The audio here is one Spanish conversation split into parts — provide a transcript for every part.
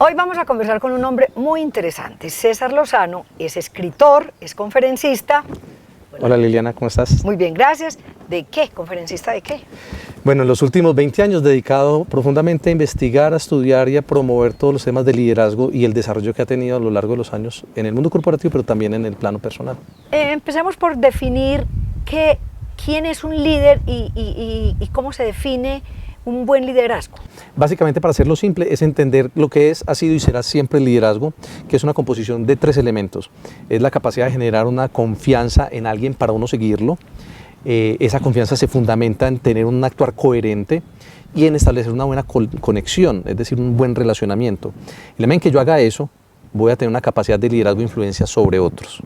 Hoy vamos a conversar con un hombre muy interesante. César Lozano es escritor, es conferencista. Hola Liliana, ¿cómo estás? Muy bien, gracias. ¿De qué? ¿Conferencista de qué? Bueno, en los últimos 20 años dedicado profundamente a investigar, a estudiar y a promover todos los temas de liderazgo y el desarrollo que ha tenido a lo largo de los años en el mundo corporativo, pero también en el plano personal. Empecemos por definir quién es un líder y cómo se define un buen liderazgo. Básicamente, para hacerlo simple, es entender lo que es, ha sido y será siempre el liderazgo, que es una composición de 3 elementos. Es la capacidad de generar una confianza en alguien para uno seguirlo. Esa confianza se fundamenta en tener un actuar coherente y en establecer una buena conexión, es decir, un buen relacionamiento. En la medida en que yo haga eso, voy a tener una capacidad de liderazgo e influencia sobre otros.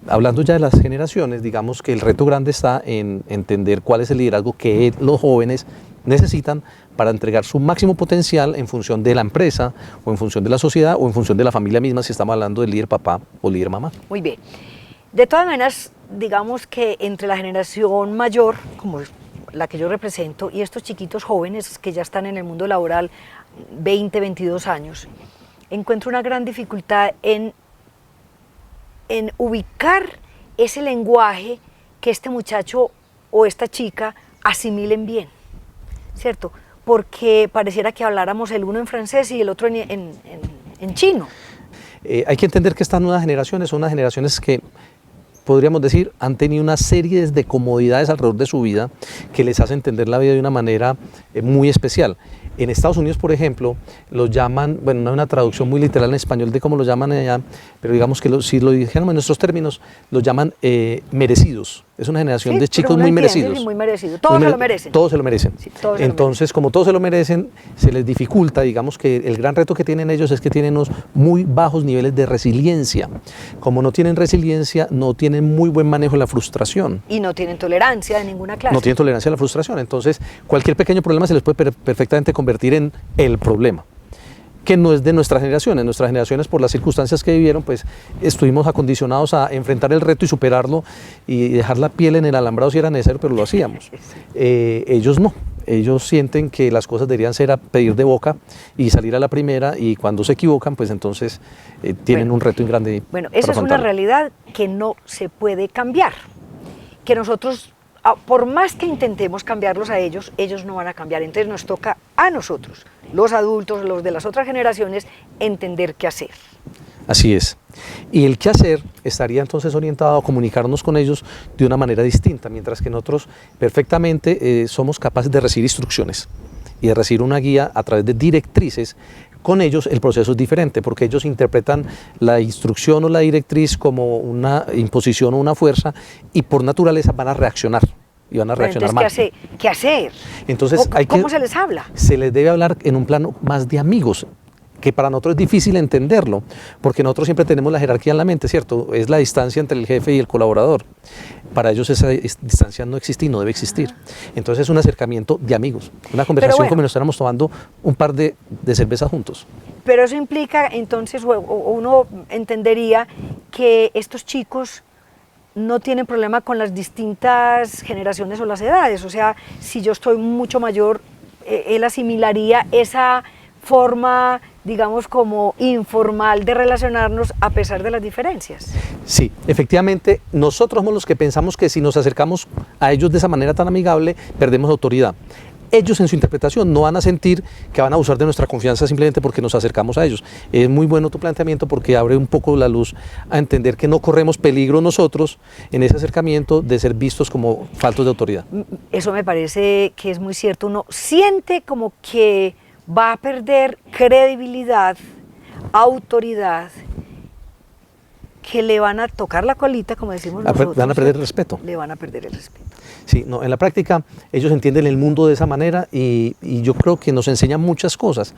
Hablando ya de las generaciones, digamos que el reto grande está en entender cuál es el liderazgo que los jóvenes necesitan para entregar su máximo potencial en función de la empresa o en función de la sociedad o en función de la familia misma, si estamos hablando del líder papá o líder mamá. Muy bien. De todas maneras, digamos que entre la generación mayor, como la que yo represento, y estos chiquitos jóvenes que ya están en el mundo laboral, 20, 22 años, encuentro una gran dificultad en ubicar ese lenguaje que este muchacho o esta chica asimilen bien, ¿cierto? Porque pareciera que habláramos el uno en francés y el otro en chino. Hay que entender que estas nuevas generaciones son unas generaciones que, podríamos decir, han tenido una serie de comodidades alrededor de su vida que les hace entender la vida de una manera muy especial. En Estados Unidos, por ejemplo, los llaman, bueno, no hay una traducción muy literal en español de cómo lo llaman allá, pero digamos que si lo dijéramos en nuestros términos, los llaman merecidos. Es una generación de chicos muy merecidos. Sí, muy merecidos. Todos se lo merecen. Todos se lo merecen. Sí, Entonces, como todos se lo merecen, se les dificulta, digamos que el gran reto que tienen ellos es que tienen unos muy bajos niveles de resiliencia. Como no tienen resiliencia, no tienen muy buen manejo de la frustración. Y no tienen tolerancia de ninguna clase. No tienen tolerancia a la frustración. Entonces, cualquier pequeño problema se les puede perfectamente convertir en el problema, que no es de nuestras generaciones. Nuestras generaciones, por las circunstancias que vivieron, pues estuvimos acondicionados a enfrentar el reto y superarlo y dejar la piel en el alambrado si era necesario, pero lo hacíamos. Ellos no. Ellos sienten que las cosas deberían ser a pedir de boca y salir a la primera, y cuando se equivocan, pues entonces tienen un reto grande. Bueno, esa es una realidad que no se puede cambiar, que nosotros, por más que intentemos cambiarlos a ellos, ellos no van a cambiar. Entonces nos toca a nosotros, los adultos, los de las otras generaciones, entender qué hacer. Así es. Y el qué hacer estaría entonces orientado a comunicarnos con ellos de una manera distinta, mientras que nosotros perfectamente somos capaces de recibir instrucciones y de recibir una guía a través de directrices. Con ellos el proceso es diferente, porque ellos interpretan la instrucción o la directriz como una imposición o una fuerza, y por naturaleza van a reaccionar. Y van a reaccionar mal. ¿Qué hacer? Entonces, ¿Cómo se les habla? Se les debe hablar en un plano más de amigos, que para nosotros es difícil entenderlo, porque nosotros siempre tenemos la jerarquía en la mente, ¿cierto? Es la distancia entre el jefe y el colaborador. Para ellos esa distancia no existe y no debe existir. Entonces es un acercamiento de amigos, una conversación como si nos estuviéramos tomando un par de cervezas juntos. Pero eso implica entonces, uno entendería que estos chicos no tienen problema con las distintas generaciones o las edades. O sea, si yo estoy mucho mayor, él asimilaría esa forma, digamos, como informal de relacionarnos a pesar de las diferencias. Sí, efectivamente, nosotros somos los que pensamos que si nos acercamos a ellos de esa manera tan amigable, perdemos autoridad. Ellos en su interpretación no van a sentir que van a abusar de nuestra confianza simplemente porque nos acercamos a ellos. Es muy bueno tu planteamiento, porque abre un poco la luz a entender que no corremos peligro nosotros en ese acercamiento de ser vistos como faltos de autoridad. Eso me parece que es muy cierto. Uno siente como que va a perder credibilidad, autoridad, que le van a tocar la colita, como decimos nosotros. Van a perder el respeto. Le van a perder el respeto. Sí, no, en la práctica ellos entienden el mundo de esa manera, y yo creo que nos enseñan muchas cosas,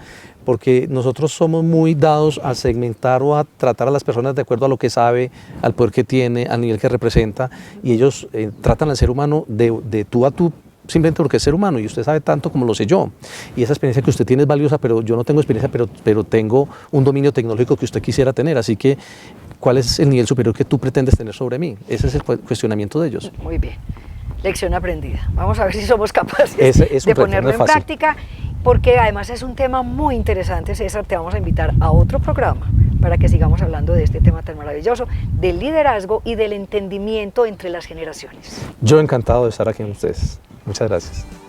porque nosotros somos muy dados a segmentar o a tratar a las personas de acuerdo a lo que sabe, al poder que tiene, al nivel que representa, y ellos tratan al ser humano de tú a tú, simplemente porque es ser humano y usted sabe tanto como lo sé yo, y esa experiencia que usted tiene es valiosa, pero yo no tengo experiencia, pero tengo un dominio tecnológico que usted quisiera tener, así que ¿cuál es el nivel superior que tú pretendes tener sobre mí? Ese es el cuestionamiento de ellos. Muy bien, lección aprendida. Vamos a ver si somos capaces de ponerlo en práctica. porque además es un tema muy interesante. César, te vamos a invitar a otro programa para que sigamos hablando de este tema tan maravilloso, del liderazgo y del entendimiento entre las generaciones. Yo encantado de estar aquí con ustedes. Muchas gracias.